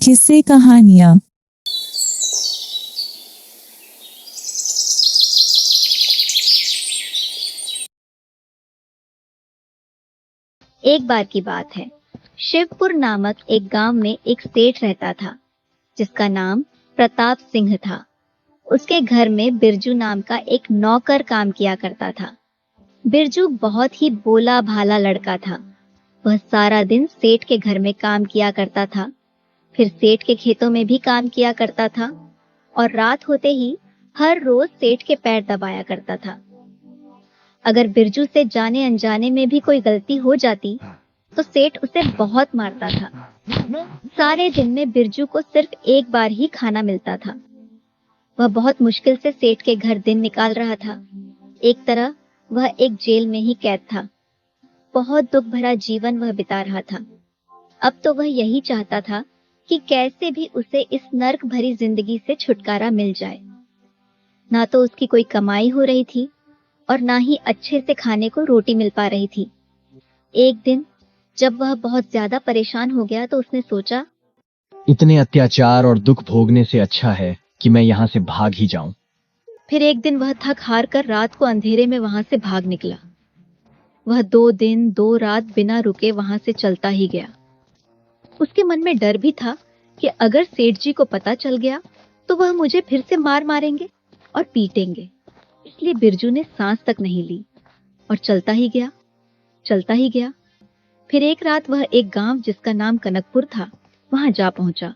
किस्से कहानियाँ। एक बार की बात है। शिवपुर नामक एक गांव में एक सेठ रहता था जिसका नाम प्रताप सिंह था। उसके घर में बिरजू नाम का एक नौकर काम किया करता था। बिरजू बहुत ही भोला भाला लड़का था। वह सारा दिन सेठ के घर में काम किया करता था, फिर सेठ के खेतों में भी काम किया करता था और रात होते ही हर रोज सेठ के पैर दबाया करता था। अगर बिरजू से जाने अनजाने में भी कोई गलती हो जाती तो सेठ उसे बहुत मारता था। सारे दिन में बिरजू को सिर्फ एक बार ही खाना मिलता था। वह बहुत मुश्किल से सेठ के घर दिन निकाल रहा था। एक तरह वह एक जेल में ही कैद था। बहुत दुख भरा जीवन वह बिता रहा था। अब तो वह यही चाहता था कि कैसे भी उसे इस नर्क भरी जिंदगी से छुटकारा मिल जाए। ना तो उसकी कोई कमाई हो रही थी और ना ही अच्छे से खाने को रोटी मिल पा रही थी। एक दिन जब वह बहुत ज्यादा परेशान हो गया तो उसने सोचा, इतने अत्याचार और दुख भोगने से अच्छा है कि मैं यहाँ से भाग ही जाऊं। फिर एक दिन वह थक हार कर रात को अंधेरे में वहां से भाग निकला। वह 2 दिन 2 रात बिना रुके वहां से चलता ही गया। उसके मन में डर भी था कि अगर सेठ जी को पता चल गया तो वह मुझे फिर से मार मारेंगे और पीटेंगे। इसलिए बिरजू ने सांस तक नहीं ली और चलता ही गया, चलता ही गया। फिर एक रात वह एक गांव जिसका नाम कनकपुर था वहां जा पहुंचा।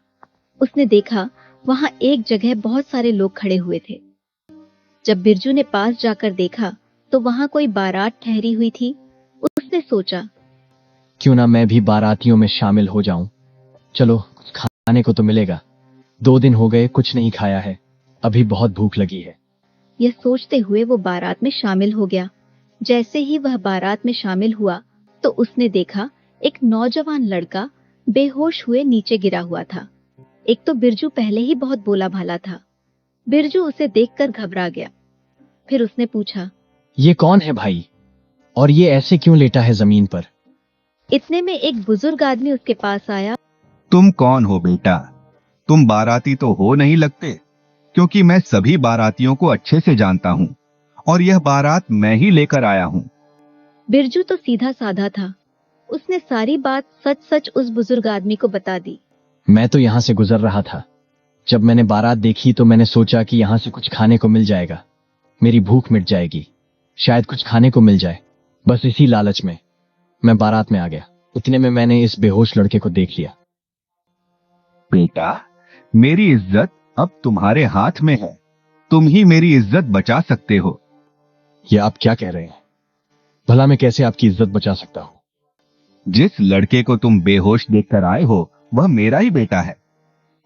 उसने देखा वहां एक जगह बहुत सारे लोग खड़े हुए थे। जब बिरजू ने पास जाकर देखा तो वहां कोई बारात ठहरी हुई थी। उसने सोचा, क्यों ना मैं भी बारातियों में शामिल हो जाऊं। चलो, कुछ खाने को तो मिलेगा। 2 दिन हो गए कुछ नहीं खाया है, अभी बहुत भूख लगी है। यह सोचते हुए वो बारात में शामिल हो गया। जैसे ही वह बारात में शामिल हुआ तो उसने देखा एक नौजवान लड़का बेहोश हुए नीचे गिरा हुआ था। एक तो बिरजू पहले ही बहुत भोला भाला था। बिरजू उसे देखकर घबरा गया। फिर उसने पूछा, ये कौन है भाई, और ये ऐसे क्यों लेटा है जमीन पर? इतने में एक बुजुर्ग आदमी उसके पास आया। तुम कौन हो बेटा? तुम बाराती तो हो नहीं लगते, क्योंकि मैं सभी बारातियों को अच्छे से जानता हूँ और यह बारात मैं ही लेकर आया हूँ। बिरजू तो सीधा साधा था। उसने सारी बात सच सच उस बुजुर्ग आदमी को बता दी। मैं तो यहाँ से गुजर रहा था। जब मैंने बारात देखी तो मैंने सोचा कि यहाँ से कुछ खाने को मिल जाएगा, मेरी भूख मिट जाएगी, शायद कुछ खाने को मिल जाए। बस इसी लालच में मैं बारात में आ गया। इतने में मैंने इस बेहोश लड़के को देख लिया। बेटा, मेरी इज्जत अब तुम्हारे हाथ में है। तुम ही मेरी इज्जत बचा सकते हो। ये आप क्या कह रहे हैं? भला मैं कैसे आपकी इज्जत बचा सकता हूँ? जिस लड़के को तुम बेहोश देखकर आए हो वह मेरा ही बेटा है,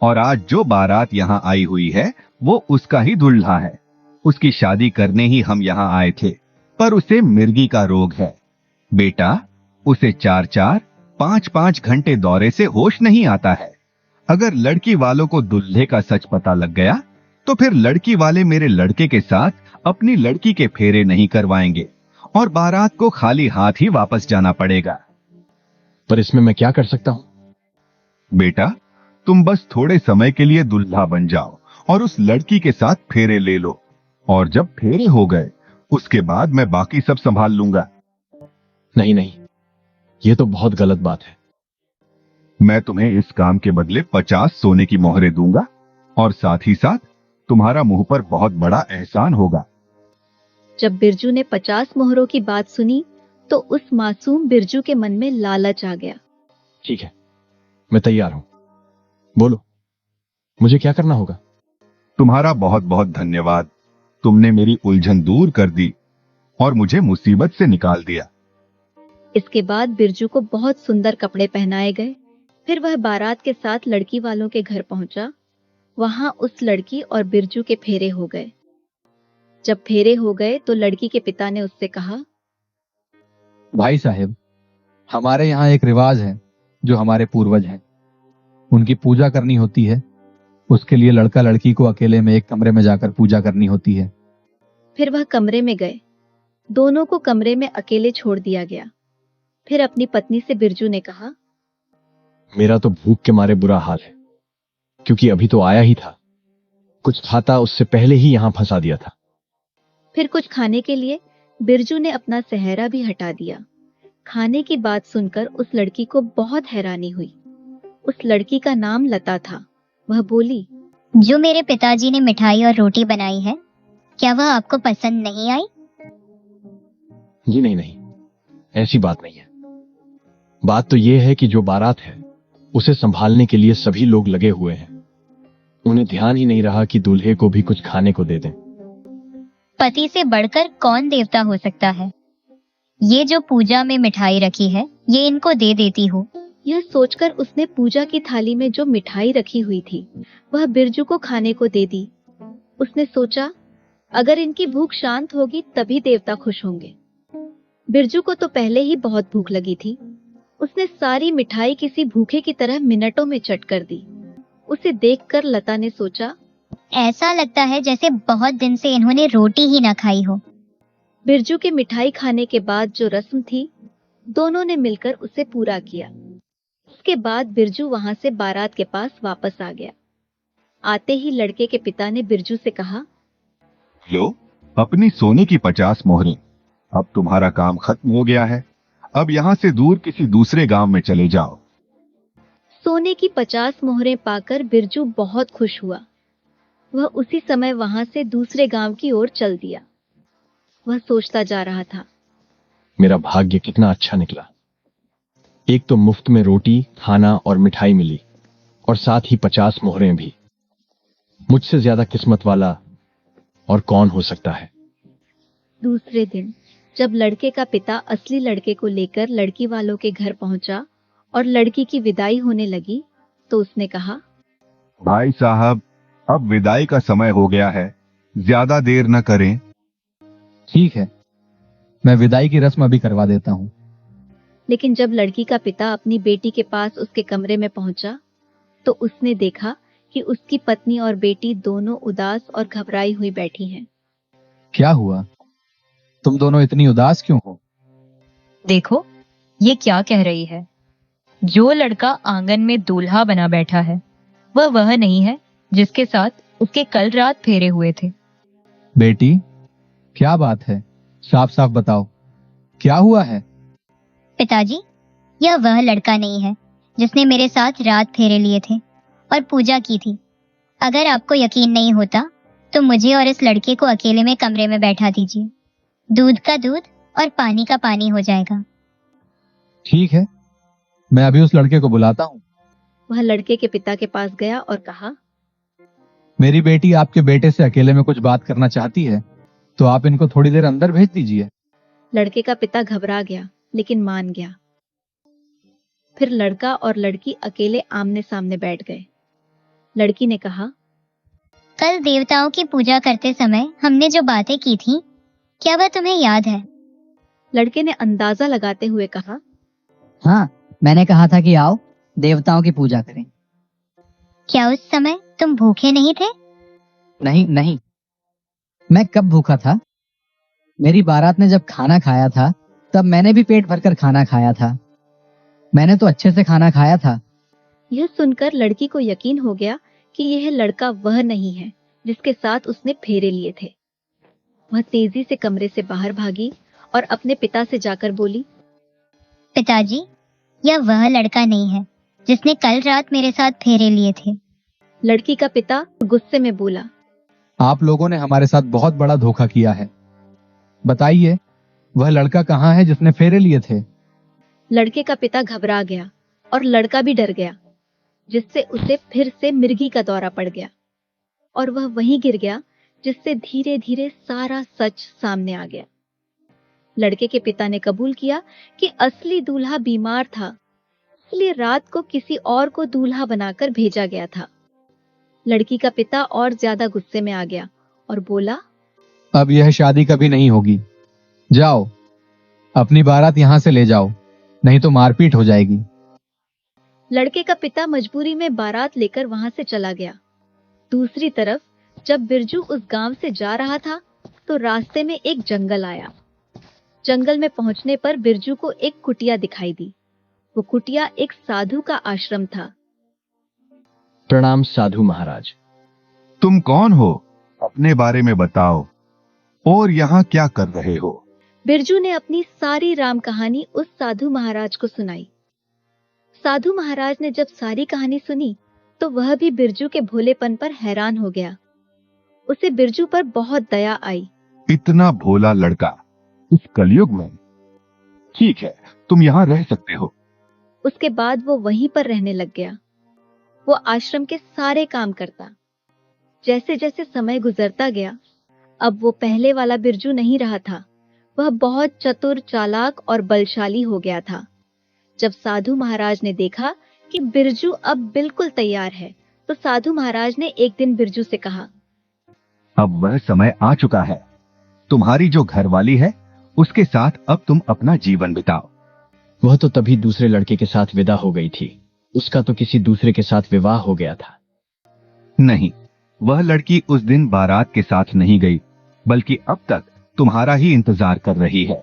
और आज जो बारात यहाँ आई हुई है वो उसका ही दूल्हा है। उसकी शादी करने ही हम यहाँ आए थे, पर उसे मिर्गी का रोग है। बेटा, उसे 4-4, 5-5 घंटे दौरे से होश नहीं आता है। अगर लड़की वालों को दूल्हे का सच पता लग गया तो फिर लड़की वाले मेरे लड़के के साथ अपनी लड़की के फेरे नहीं करवाएंगे और बारात को खाली हाथ ही वापस जाना पड़ेगा। पर इसमें मैं क्या कर सकता हूँ? बेटा, तुम बस थोड़े समय के लिए दूल्हा बन जाओ और उस लड़की के साथ फेरे ले लो, और जब फेरे हो गए उसके बाद मैं बाकी सब संभाल लूंगा। नहीं नहीं, ये तो बहुत गलत बात है। मैं तुम्हें इस काम के बदले 50 सोने की मोहरें दूंगा और साथ ही साथ तुम्हारा मुंह पर बहुत बड़ा एहसान होगा। जब बिरजू ने 50 मोहरों की बात सुनी तो उस मासूम बिरजू के मन में लालच आ गया। ठीक है, मैं तैयार हूं। बोलो, मुझे क्या करना होगा? तुम्हारा बहुत बहुत धन्यवाद। तुमने मेरी उलझन दूर कर दी और मुझे मुसीबत से निकाल दिया। इसके बाद बिरजू को बहुत सुंदर कपड़े पहनाए गए। फिर वह बारात के साथ लड़की वालों के घर पहुंचा। वहां उस लड़की और बिरजू के फेरे हो गए। जब फेरे हो गए तो लड़की के पिता ने उससे कहा, भाई साहब, हमारे यहाँ एक रिवाज है जो हमारे पूर्वज हैं। उनकी पूजा करनी होती है। उसके लिए लड़का लड़की को अकेले में एक कमरे में जाकर पूजा करनी होती है। फिर वह कमरे में गए। दोनों को कमरे में अकेले छोड़ दिया गया। फिर अपनी पत्नी से बिरजू ने कहा, मेरा तो भूख के मारे बुरा हाल है, क्योंकि अभी तो आया ही था। कुछ खाता उससे पहले ही यहां फंसा दिया था। फिर कुछ खाने के लिए बिरजू ने अपना सेहरा भी हटा दिया। खाने की बात सुनकर उस लड़की को बहुत हैरानी हुई। उस लड़की का नाम लता था। वह बोली, जो मेरे पिताजी ने मिठाई और रोटी बनाई है, क्या वह आपको पसंद नहीं आई? जी नहीं नहीं, ऐसी बात नहीं है। बात तो यह है कि जो बारात है उसे संभालने के लिए सभी लोग लगे हुए हैं। उन्हें ध्यान ही नहीं रहा कि दूल्हे को भी कुछ खाने को दे दें। पति से बढ़कर कौन देवता हो सकता है? ये जो पूजा में मिठाई रखी है, ये इनको दे देती हो। यह सोचकर उसने पूजा की थाली में जो मिठाई रखी हुई थी वह बिरजू को खाने को दे दी। उसने सोचा, अगर इनकी भूख शांत होगी तभी देवता खुश होंगे। बिरजू को तो पहले ही बहुत भूख लगी थी। उसने सारी मिठाई किसी भूखे की तरह मिनटों में चट कर दी। उसे देखकर लता ने सोचा, ऐसा लगता है जैसे बहुत दिन से इन्होंने रोटी ही ना खाई हो। बिरजू के मिठाई खाने के बाद जो रस्म थी, दोनों ने मिलकर उसे पूरा किया। उसके बाद बिरजू वहां से बारात के पास वापस आ गया। आते ही लड़के के पिता ने बिरजू से कहा, लो अपनी सोने की 50 मोहरें। अब तुम्हारा काम खत्म हो गया है। अब यहाँ से दूर किसी दूसरे गांव में चले जाओ। सोने की 50 मोहरें पाकर बिरजू बहुत खुश हुआ। वह उसी समय वहां से दूसरे गांव की ओर चल दिया। वह सोचता जा रहा था, मेरा भाग्य कितना अच्छा निकला। एक तो मुफ्त में रोटी, खाना और मिठाई मिली और साथ ही 50 मोहरें भी। मुझसे ज्यादा किस्मत वाला और कौन हो सकता है। दूसरे दिन जब लड़के का पिता असली लड़के को लेकर लड़की वालों के घर पहुंचा और लड़की की विदाई होने लगी तो उसने कहा, भाई साहब, अब विदाई का समय हो गया है, ज्यादा देर न करें। ठीक है, मैं विदाई की रस्म अभी करवा देता हूँ। लेकिन जब लड़की का पिता अपनी बेटी के पास उसके कमरे में पहुंचा तो उसने देखा कि उसकी पत्नी और बेटी दोनों उदास और घबराई हुई बैठी हैं। क्या हुआ? तुम दोनों इतनी उदास क्यों हो? देखो, ये क्या कह रही है। जो लड़का आंगन में दूल्हा बना बैठा है, वह नहीं है जिसके साथ उसके कल रात फेरे हुए थे। बेटी, क्या बात है? साफ साफ बताओ, क्या हुआ है? पिताजी, यह वह लड़का नहीं है जिसने मेरे साथ रात फेरे लिए थे और पूजा की थी। अगर आपको यकीन नहीं होता तो मुझे और इस लड़के को अकेले में कमरे में बैठा दीजिए। दूध का दूध और पानी का पानी हो जाएगा। ठीक है, मैं अभी उस लड़के को बुलाता हूँ। वह लड़के के पिता के पास गया और कहा, मेरी बेटी आपके बेटे से अकेले में कुछ बात करना चाहती है, तो आप इनको थोड़ी देर अंदर भेज दीजिए। लड़के का पिता घबरा गया लेकिन मान गया। फिर लड़का और लड़की अकेले आमने सामने बैठ गए। लड़की ने कहा, कल देवताओं की पूजा करते समय हमने जो बातें की थी, क्या वह तुम्हें याद है? लड़के ने अंदाजा लगाते हुए कहा, हाँ, मैंने कहा था कि आओ देवताओं की पूजा करें। क्या उस समय तुम भूखे नहीं थे? नहीं नहीं, मैं कब भूखा था? मेरी बारात ने जब खाना खाया था तब मैंने भी पेट भरकर खाना खाया था। मैंने तो अच्छे से खाना खाया था। यह सुनकर लड़की को यकीन हो गया कि यह लड़का वह नहीं है जिसके साथ उसने फेरे लिए थे। वह तेजी से कमरे से बाहर भागी और अपने पिता से जाकर बोली, पिताजी, यह वह लड़का नहीं है जिसने कल रात मेरे साथ फेरे लिए थे। लड़की का पिता गुस्से में बोला, आप लोगों ने हमारे साथ बहुत बड़ा धोखा किया है। बताइए, वह लड़का कहाँ है जिसने फेरे लिए थे? लड़के का पिता घबरा गया और लड़का भी डर गया, जिससे उसे फिर से मिर्गी का दौरा पड़ गया और वह वहीं गिर गया, जिससे धीरे धीरे सारा सच सामने आ गया। लड़के के पिता ने कबूल किया कि असली दूल्हा बीमार था, इसलिए रात को किसी और को दूल्हा बनाकर भेजा गया था। लड़की का पिता और ज्यादा गुस्से में आ गया और बोला, अब यह शादी कभी नहीं होगी। जाओ, अपनी बारात यहाँ से ले जाओ, नहीं तो मारपीट हो जाएगी। लड़के का पिता मजबूरी में बारात लेकर वहां से चला गया। दूसरी तरफ जब बिरजू उस गांव से जा रहा था तो रास्ते में एक जंगल आया। जंगल में पहुंचने पर बिरजू को एक कुटिया दिखाई दी। वो कुटिया एक साधु का आश्रम था। प्रणाम साधु महाराज। तुम कौन हो? अपने बारे में बताओ और यहाँ क्या कर रहे हो? बिरजू ने अपनी सारी राम कहानी उस साधु महाराज को सुनाई। साधु महाराज ने जब सारी कहानी सुनी तो वह भी बिरजू के भोलेपन पर हैरान हो गया। उसे बिरजू पर बहुत दया आई। इतना भोला लड़का इस कलयुग में। ठीक है, तुम यहाँ रह सकते हो। उसके बाद वो वहीं पर रहने लग गया। वो आश्रम के सारे काम करता। जैसे जैसे समय गुजरता गया, अब वो पहले वाला बिरजू नहीं रहा था। वह बहुत चतुर, चालाक और बलशाली हो गया था। जब साधु महाराज ने देखा कि बिरजू अब बिल्कुल तैयार है, तो साधु महाराज ने एक दिन बिरजू से कहा, अब वह समय आ चुका है। तुम्हारी जो घरवाली है उसके साथ अब तुम अपना जीवन बिताओ। वह तो तभी दूसरे लड़के के साथ विदा हो गई थी। उसका तो किसी दूसरे के साथ विवाह हो गया था। नहीं, वह लड़की उस दिन बारात के साथ नहीं गई, बल्कि अब तक तुम्हारा ही इंतजार कर रही है।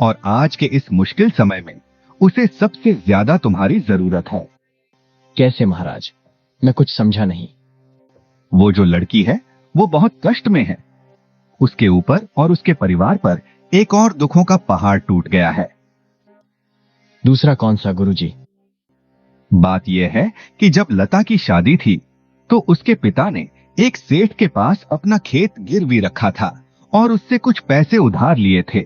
और आज के इस मुश्किल समय में उसे सबसे ज्यादा तुम्हारी जरूरत है। कैसे महाराज? मैं कुछ समझा नहीं। वो जो लड़की है वो बहुत कष्ट में है। उसके ऊपर और उसके परिवार पर एक और दुखों का पहाड़ टूट गया है। दूसरा कौन सा गुरुजी? बात यह है कि जब लता की शादी थी तो उसके पिता ने एक सेठ के पास अपना खेत गिरवी रखा था और उससे कुछ पैसे उधार लिए थे।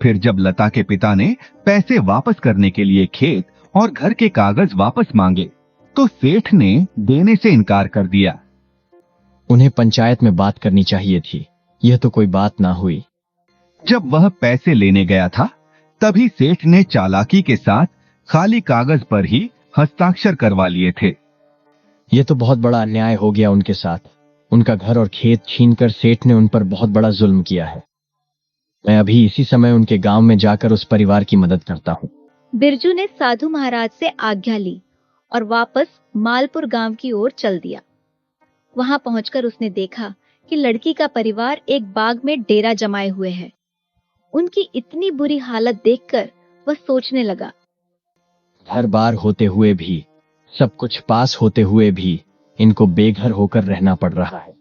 फिर जब लता के पिता ने पैसे वापस करने के लिए खेत और घर के कागज वापस मांगे तो सेठ ने देने से इनकार कर दिया। उन्हें पंचायत में बात करनी चाहिए थी। यह तो कोई बात ना हुई। जब वह पैसे लेने गया था तभी सेठ ने चालाकी के साथ खाली कागज पर ही हस्ताक्षर करवा लिए थे। यह तो बहुत बड़ा अन्याय हो गया उनके साथ। उनका घर और खेत छीनकर सेठ ने उन पर बहुत बड़ा जुल्म किया है। मैं अभी इसी समय उनके गांव में जाकर उस परिवार की मदद करता हूँ। बिरजू ने साधु महाराज से आज्ञा ली और वापस मालपुर गांव की ओर चल दिया। वहां पहुंचकर उसने देखा कि लड़की का परिवार एक बाग में डेरा जमाए हुए है। उनकी इतनी बुरी हालत देखकर वह सोचने लगा, घर बार होते हुए भी, सब कुछ पास होते हुए भी इनको बेघर होकर रहना पड़ रहा है।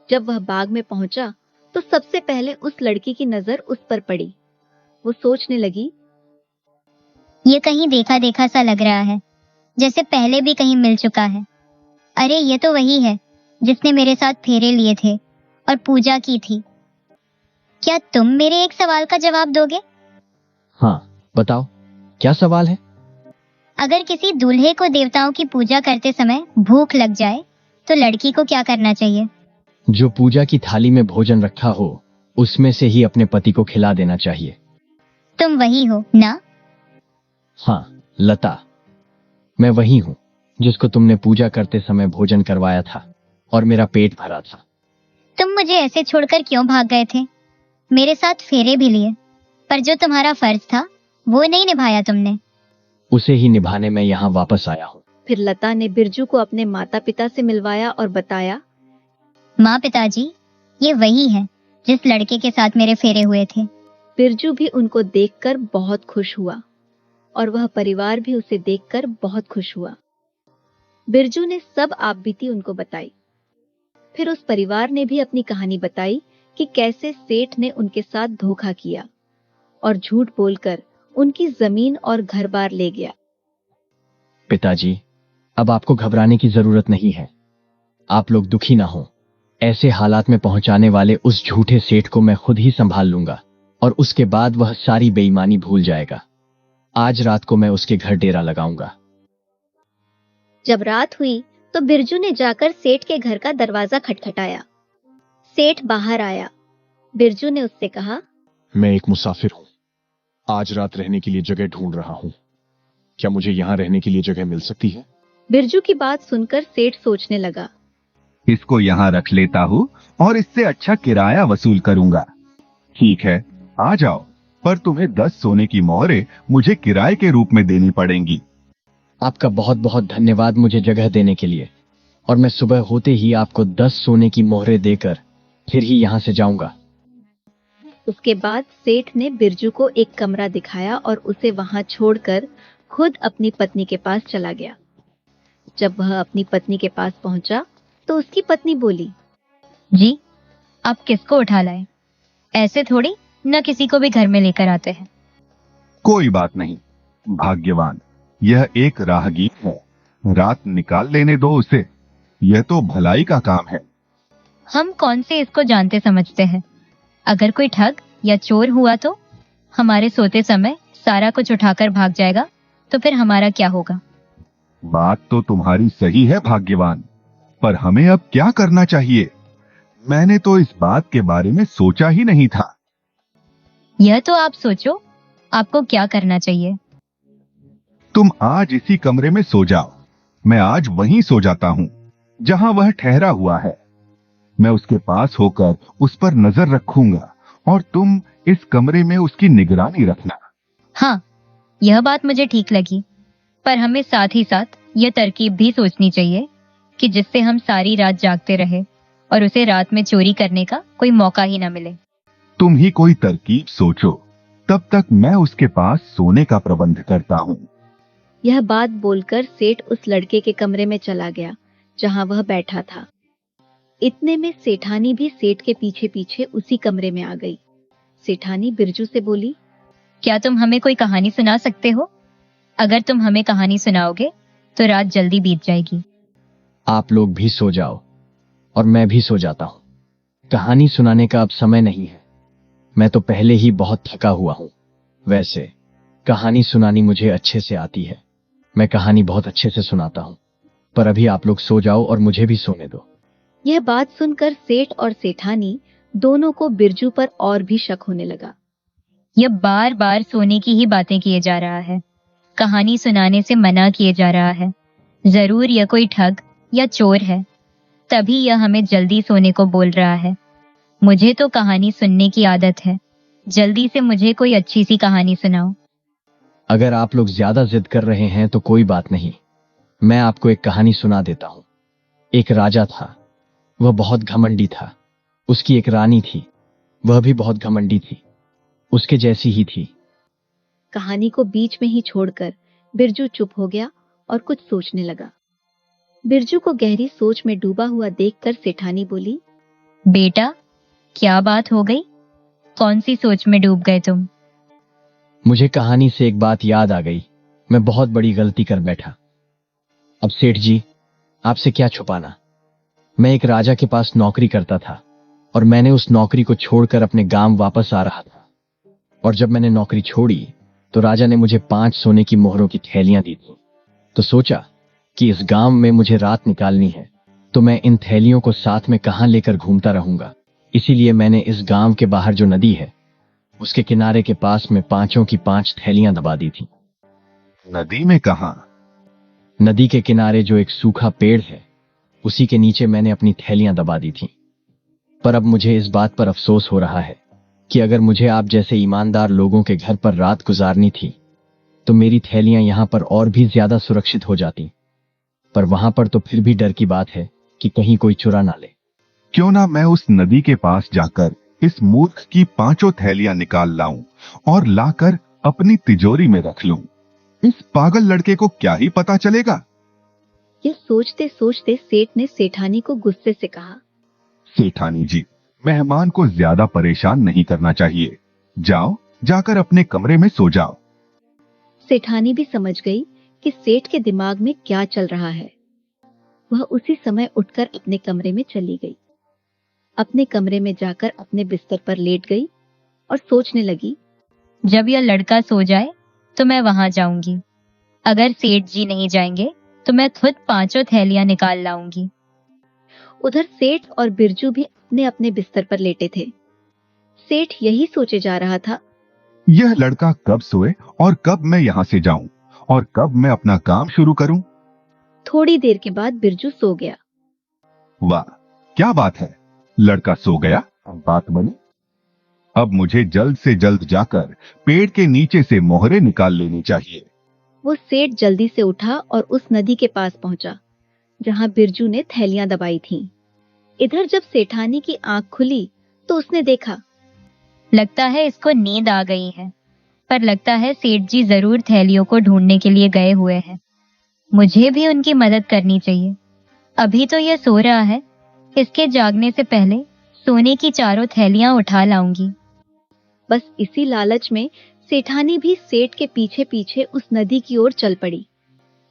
जब वह बाग में पहुंचा तो सबसे पहले उस लड़की की नजर उस पर पड़ी। वो सोचने लगी, ये कहीं देखा देखा सा लग रहा है, जैसे पहले भी कहीं मिल चुका है। अरे ये तो वही है जिसने मेरे साथ फेरे लिए थे और पूजा की थी। क्या तुम मेरे एक सवाल का जवाब दोगे? हाँ, बताओ, क्या सवाल है? अगर किसी दूल्हे को देवताओं की पूजा करते समय भूख लग जाए तो लड़की को क्या करना चाहिए? जो पूजा की थाली में भोजन रखा हो उसमें से ही अपने पति को खिला देना चाहिए। तुम वही हो ना? हाँ, लता, मैं वही हूँ जिसको तुमने पूजा करते समय भोजन करवाया था और मेरा पेट भरा था। तुम मुझे ऐसे छोड़कर क्यों भाग गए थे? मेरे साथ फेरे भी लिए, पर जो तुम्हारा फर्ज था वो नहीं निभाया तुमने। उसे ही निभाने में यहाँ वापस आया हूँ। फिर लता ने बिरजू को अपने माता पिता से मिलवाया और बताया, माँ पिताजी, ये वही है जिस लड़के के साथ मेरे फेरे हुए थे। बिरजू भी उनको देखकर बहुत खुश हुआ और वह परिवार भी उसे देखकर बहुत खुश हुआ। बिरजू ने सब आपबीती उनको बताई। फिर उस परिवार ने भी अपनी कहानी बताई कि कैसे सेठ ने उनके साथ धोखा किया और झूठ बोलकर उनकी जमीन और घर-बार ले गया। पिताजी, अब आपको घबराने की जरूरत नहीं है। आप लोग दुखी ना हो। ऐसे हालात में पहुंचाने वाले उस झूठे सेठ को मैं खुद ही संभाल लूंगा और उसके बाद वह सारी बेईमानी भूल जाएगा। आज रात को मैं उसके घर डेरा लगाऊंगा। जब रात हुई तो बिरजू ने जाकर सेठ के घर का दरवाजा खटखटाया। सेठ बाहर आया। बिरजू ने उससे कहा, मैं एक मुसाफिर हूँ, आज रात रहने के लिए जगह ढूंढ रहा हूँ। क्या मुझे यहाँ रहने के लिए जगह मिल सकती है? बिरजू की बात सुनकर सेठ सोचने लगा, इसको यहाँ रख लेता हूँ और इससे अच्छा किराया वसूल करूंगा। ठीक है, आ जाओ, पर तुम्हें 10 सोने की मोहरें मुझे किराए के रूप में देनी पड़ेंगी। आपका बहुत बहुत धन्यवाद मुझे जगह देने के लिए, और मैं सुबह होते ही आपको 10 सोने की मोहरें देकर फिर ही यहाँ से जाऊंगा। उसके बाद सेठ ने बिरजू को एक कमरा दिखाया और उसे वहां छोड़कर खुद अपनी पत्नी के पास चला गया। जब वह अपनी पत्नी के पास पहुंचा तो उसकी पत्नी बोली, जी, आप किसको उठा लाए? ऐसे थोड़ी न किसी को भी घर में लेकर आते हैं। कोई बात नहीं भाग्यवान, यह एक राहगीर है, रात निकाल लेने दो उसे, यह तो भलाई का काम है। हम कौन से इसको जानते समझते हैं? अगर कोई ठग या चोर हुआ तो हमारे सोते समय सारा कुछ उठाकर भाग जाएगा, तो फिर हमारा क्या होगा? बात तो तुम्हारी सही है भाग्यवान, पर हमें अब क्या करना चाहिए? मैंने तो इस बात के बारे में सोचा ही नहीं था। यह तो आप सोचो, आपको क्या करना चाहिए। तुम आज इसी कमरे में सो जाओ, मैं आज वहीं सो जाता हूं जहां वह ठहरा हुआ है। मैं उसके पास होकर उस पर नजर रखूंगा और तुम इस कमरे में उसकी निगरानी रखना। हाँ, यह बात मुझे ठीक लगी, पर हमें साथ ही साथ यह तरकीब भी सोचनी चाहिए कि जिससे हम सारी रात जागते रहे और उसे रात में चोरी करने का कोई मौका ही ना मिले। तुम ही कोई तरकीब सोचो, तब तक मैं उसके पास सोने का प्रबंध करता हूं। यह बात बोलकर सेठ उस लड़के के कमरे में चला गया जहां वह बैठा था। इतने में सेठानी भी सेठ के पीछे पीछे उसी कमरे में आ गई। सेठानी बिरजू से बोली, क्या तुम हमें कोई कहानी सुना सकते हो? अगर तुम हमें कहानी सुनाओगे तो रात जल्दी बीत जाएगी। आप लोग भी सो जाओ और मैं भी सो जाता हूं। कहानी सुनाने का अब समय नहीं है, मैं तो पहले ही बहुत थका हुआ हूं। वैसे कहानी सुनानी मुझे अच्छे से आती है, मैं कहानी बहुत अच्छे से सुनाता हूं, पर अभी आप लोग सो जाओ और मुझे भी सोने दो। यह बात सुनकर सेठ और सेठानी दोनों को बिरजू पर और भी शक होने लगा। यह बार बार सोने की ही बातें किए जा रहा है, कहानी सुनाने से मना किए जा रहा है। जरूर यह कोई ठग या चोर है, तभी यह हमें जल्दी सोने को बोल रहा है। मुझे तो कहानी सुनने की आदत है, जल्दी से मुझे कोई अच्छी सी कहानी सुनाओ। अगर आप लोग ज्यादा जिद कर रहे हैं तो कोई बात नहीं, मैं आपको एक कहानी सुना देता हूं। एक राजा था, वह बहुत घमंडी था। उसकी एक रानी थी, वह भी बहुत घमंडी थी, उसके जैसी ही थी। कहानी को बीच में ही छोड़कर बिरजू चुप हो गया और कुछ सोचने लगा। बिरजू को गहरी सोच में डूबा हुआ देखकर सेठानी बोली, बेटा, क्या बात हो गई? कौन सी सोच में डूब गए तुम? मुझे कहानी से एक बात याद आ गई, मैं बहुत बड़ी गलती कर बैठा। अब सेठ जी, आपसे क्या छुपाना, मैं एक राजा के पास नौकरी करता था और मैंने उस नौकरी को छोड़कर अपने गांव वापस आ रहा था। और जब मैंने नौकरी छोड़ी तो राजा ने मुझे 5 सोने की मोहरों की थैलियां दी थी। तो सोचा कि इस गांव में मुझे रात निकालनी है, तो मैं इन थैलियों को साथ में कहां लेकर घूमता रहूंगा। इसीलिए मैंने इस गांव के बाहर जो नदी है उसके किनारे के पास में 5 की 5 थैलियां दबा दी थी। नदी में कहां? नदी के किनारे जो एक सूखा पेड़ है उसी के नीचे मैंने अपनी थैलियां दबा दी थी। पर अब मुझे इस बात पर अफसोस हो रहा है कि अगर मुझे आप जैसे ईमानदार लोगों के घर पर रात गुजारनी थी तो मेरी थैलियां यहां पर और भी ज्यादा सुरक्षित हो जाती। पर वहां पर तो फिर भी डर की बात है कि कहीं कोई चुरा ना ले। क्यों ना मैं उस नदी के पास जाकर इस मूर्ख की 5 थैलियां निकाल लाऊं और लाकर अपनी तिजोरी में रख लूं। इस पागल लड़के को क्या ही पता चलेगा। यह सोचते सोचते सेठ ने सेठानी को गुस्से से कहा, सेठानी जी, मेहमान को ज्यादा परेशान नहीं करना चाहिए, जाओ जाकर अपने कमरे में सो जाओ। सेठानी भी समझ गई कि सेठ के दिमाग में क्या चल रहा है। वह उसी समय उठकर अपने कमरे में चली गई। अपने कमरे में जाकर अपने बिस्तर पर लेट गई और सोचने लगी, जब यह लड़का सो जाए तो मैं वहां जाऊंगी। अगर सेठ जी नहीं जाएंगे तो मैं खुद 5 थैलियां निकाल लाऊंगी। उधर सेठ और बिरजू भी अपने अपने बिस्तर पर लेटे थे। सेठ यही सोचे जा रहा था, यह लड़का कब सोए और कब मैं यहाँ से जाऊं और कब मैं अपना काम शुरू करूं। थोड़ी देर के बाद बिरजू सो गया। वाह, क्या बात है, लड़का सो गया, बात बनी। अब मुझे जल्द से जल्द जाकर पेड़ के नीचे से मोहरे निकाल लेनी चाहिए। वो सेठ जल्दी से उठा और उस नदी के पास पहुंचा जहां बिरजू ने थैलियां दबाई थीं। इधर जब सेठानी की आंख खुली तो उसने देखा, लगता है इसको नींद आ गई है, पर लगता है सेठ जी जरूर थैलियों को ढूंढने के लिए गए हुए हैं। मुझे भी उनकी मदद करनी चाहिए। अभी तो यह सो रहा है, इसके जागने से पहले सोने की चारों थैलियां उठा लाऊंगी। बस इसी लालच में सेठानी भी सेठ के पीछे पीछे उस नदी की ओर चल पड़ी।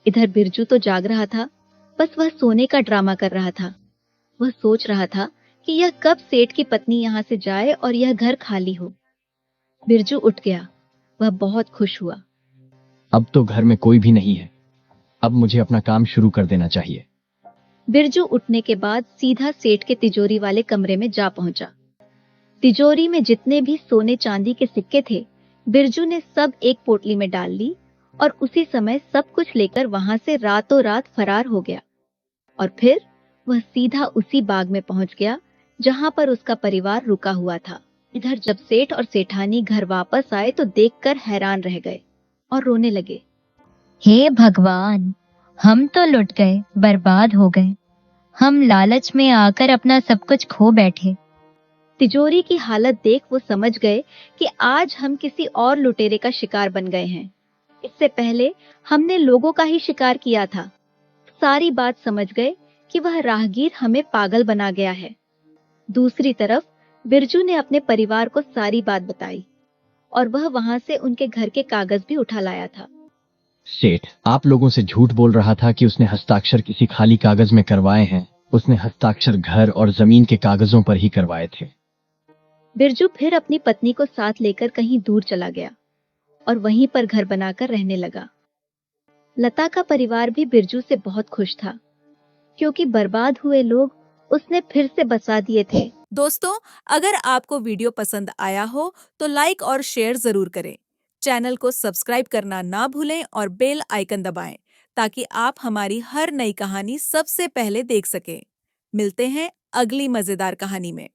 इधर बिरजू तो जाग रहा था, बस वह सोने का ड्रामा कर रहा था। वह सोच रहा था कि यह कब सेठ की पत्नी यहाँ से जाए और यह घर खाली हो। बिरजू उठ गया, वह बहुत खुश हुआ। अब तो घर में कोई भी नहीं है, अब मुझे अपना काम शुरू कर देना चाहिए। बिरजू उठने के बाद सीधा सेठ के तिजोरी वाले कमरे में जा पहुंचा। तिजोरी में जितने भी सोने चांदी के सिक्के थे, बिरजू ने सब एक पोटली में डाल ली और उसी समय सब कुछ लेकर वहां से रातों रात फरार हो गया। और फिर वह सीधा उसी बाग में पहुंच गया जहां पर उसका परिवार रुका हुआ था। इधर जब सेठ और सेठानी घर वापस आए तो देखकर हैरान रह गए और रोने लगे। हे भगवान, हम तो लुट गए, बर्बाद हो गए। हम लालच में आकर अपना सब कुछ खो बैठे। तिजोरी की हालत देख वो समझ गए कि आज हम किसी और लुटेरे का शिकार बन गए हैं। इससे पहले हमने लोगों का ही शिकार किया था। सारी बात समझ गए कि वह राहगीर हमें पागल बना गया है। दूसरी तरफ बिरजू ने अपने परिवार को सारी बात बताई और वह वहां से उनके घर के कागज भी उठा लाया था। सेठ आप लोगों से झूठ बोल रहा था कि उसने हस्ताक्षर किसी खाली कागज में करवाए हैं। उसने हस्ताक्षर घर और जमीन के कागजों पर ही करवाए थे। बिरजू फिर अपनी पत्नी को साथ लेकर कहीं दूर चला गया और वहीं पर घर बनाकर रहने लगा। लता का परिवार भी बिरजू से बहुत खुश था, क्योंकि बर्बाद हुए लोग उसने फिर से बसा दिए थे। दोस्तों, अगर आपको वीडियो पसंद आया हो तो लाइक और शेयर जरूर करें। चैनल को सब्सक्राइब करना ना भूलें और बेल आइकन दबाएं ताकि आप हमारी हर नई कहानी सबसे पहले देख सकें। मिलते हैं अगली मजेदार कहानी में।